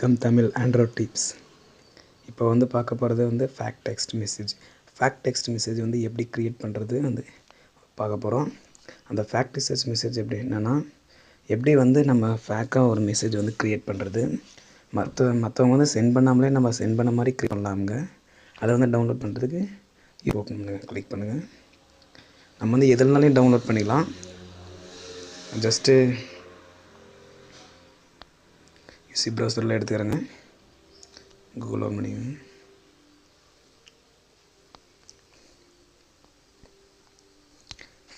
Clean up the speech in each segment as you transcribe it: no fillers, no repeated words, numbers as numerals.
Welcome Tamil Android tips. இப்போ வந்து பார்க்க போகிறது வந்து fact text message. Fact text message வந்து எப்படி க்ரியேட் பண்ணுறது வந்து பார்க்க போகிறோம். அந்த ஃபேக்ட் டெக்ஸ்ட் மெசேஜ் எப்படி என்னென்னா, எப்படி வந்து நம்ம ஃபேக்காக ஒரு மெசேஜ் வந்து க்ரியேட் பண்ணுறது, மற்றவங்க வந்து சென்ட் பண்ணாமலே நம்ம சென்ட் பண்ண மாதிரி க்ரியேட் பண்ணலாமுங்க. அதை வந்து டவுன்லோட் பண்ணுறதுக்கு ஓப்பன் பண்ணுங்கள், கிளிக் பண்ணுங்கள். நம்ம வந்து எதுனாலையும் டவுன்லோட் பண்ணிக்கலாம். ஜஸ்ட்டு யூசி ப்ரௌசரில் எடுத்துக்கிறேங்க. கூகுள் ஓப்பன் பண்ணிங்க.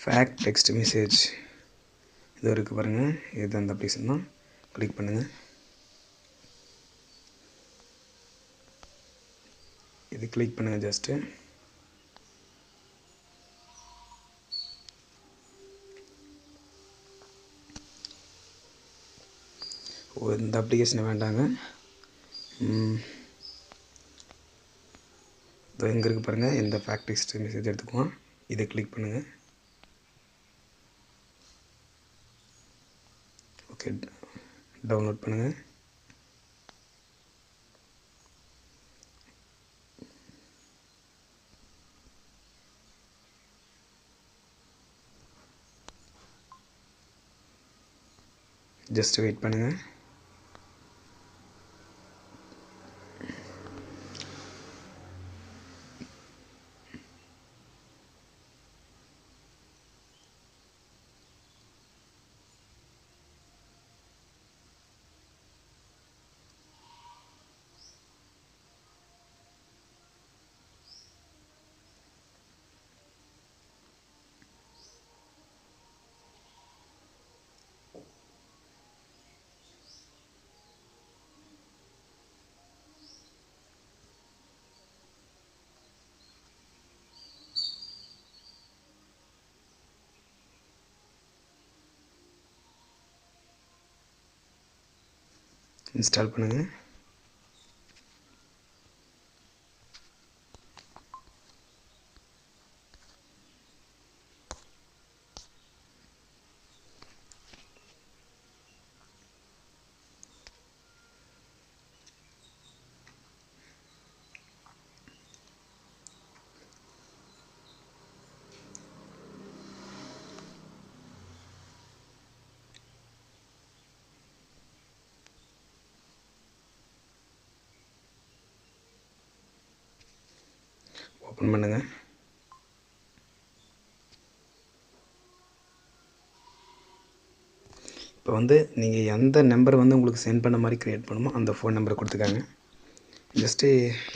ஃபேக்ட் டெக்ஸ்ட் மெசேஜ் இது இருக்குது பாருங்கள். இது அந்த அப்ளிகேஷன் தான். கிளிக் பண்ணுங்கள். இது கிளிக் பண்ணுங்கள். ஜஸ்ட்டு இந்த அப்ளிகேஷனை வேண்டாங்க. இது எங்கே இருக்குது பாருங்கள். இந்த ஃபேக்ட் டெக்ஸ்ட் மெசேஜ் எடுத்துக்குவோம். இதை கிளிக் பண்ணுங்கள். ஓகே, டவுன்லோட் பண்ணுங்கள். ஜஸ்ட் வெயிட் பண்ணுங்கள். இன்ஸ்டால் பண்ணுங்கள். ஓப்பன் பண்ணுங்கள். இப்போ வந்து நீங்கள் எந்த நம்பர் வந்து உங்களுக்கு சென்ட் பண்ண மாதிரி க்ரியேட் பண்ணுமோ அந்த ஃபோன் நம்பரை கொடுத்துக்காங்க. ஜஸ்ட்டு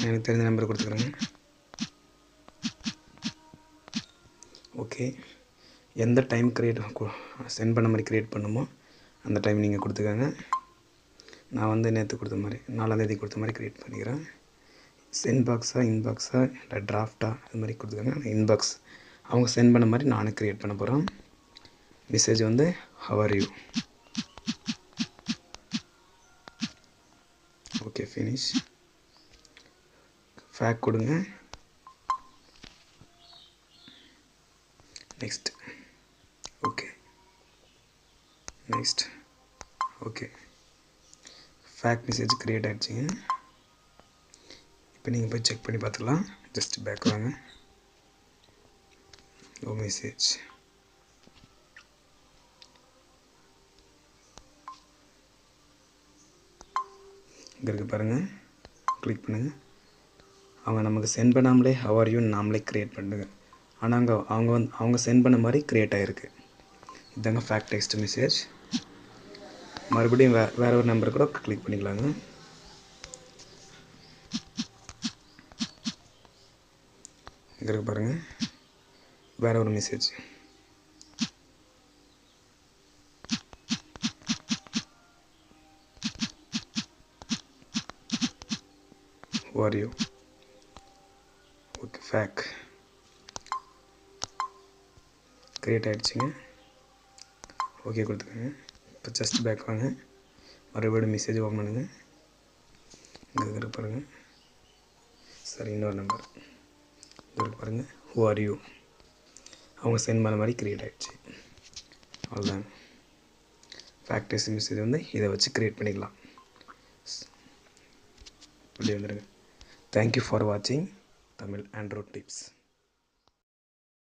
எனக்கு தெரிஞ்ச நம்பரை கொடுத்துக்குறேங்க. ஓகே, எந்த டைம் சென்ட் பண்ண மாதிரி க்ரியேட் பண்ணுமோ அந்த டைம் நீங்கள் கொடுத்துக்காங்க. நான் வந்து நேற்று கொடுத்த மாதிரி 4ஆம் தேதி கொடுத்த மாதிரி க்ரியேட் பண்ணிக்கிறேன். சென்ட் பாக்ஸாக இன்பாக்ஸாக இல்லை டிராஃப்டாக அது மாதிரி கொடுத்துக்காங்க. இன்பாக்ஸ் அவங்க சென்ட் பண்ண மாதிரி நானும் க்ரியேட் பண்ண போகிறேன். மெசேஜ் வந்து how are you. Okay, finish. Fake கொடுங்க. Next. Okay, next. Okay, fake message create ஆகிடுச்சிங்க. இப்போ நீங்கள் போய் செக் பண்ணி பார்த்துக்கலாம். ஜஸ்ட் பேக் வாங்க. ஓ மெசேஜ். இங்கே இருக்குது பாருங்கள். கிளிக் பண்ணுங்கள். அவங்க நமக்கு சென்ட் பண்ணாமலே ஹவ் ஆர் யூன்னு நாமளே க்ரியேட் பண்ணுங்க. ஆனால் அவங்க சென்ட் பண்ண மாதிரி க்ரியேட் ஆகிருக்கு. இதுதாங்க ஃபேக்ட் டெக்ஸ்ட் மெசேஜ். மறுபடியும் வேறு ஒரு நம்பர் கூட கிளிக் பண்ணிக்கலாங்க. இங்கே இருக்கு பாருங்கள். வேறு ஒரு message. Who are you? Okay, fake create ஆகிடுச்சிங்க. ஓகே கொடுத்துக்கோங்க. இப்போ ஜஸ்ட் பேக் வாங்க. மறுபடியும் மெசேஜ் ஓப்பன் பண்ணுங்கள். இங்கே இருக்கு பாருங்கள். சரி, இன்னொரு நம்பர் இங்கே இருக்கு பாருங்கள். Who are you. அவங்க சென்ட் பண்ண மாதிரி க்ரியேட் ஆகிடுச்சு. அவ்வளோதாங்க. ஃபேக்ட் டெக்ஸ்ட் மெசேஜ் வந்து இதை வச்சு க்ரியேட் பண்ணிக்கலாம். இப்படி வந்துடுங்க. தேங்க்யூ ஃபார் வாட்சிங் தமிழ் ஆண்ட்ராய்ட் டிப்ஸ்.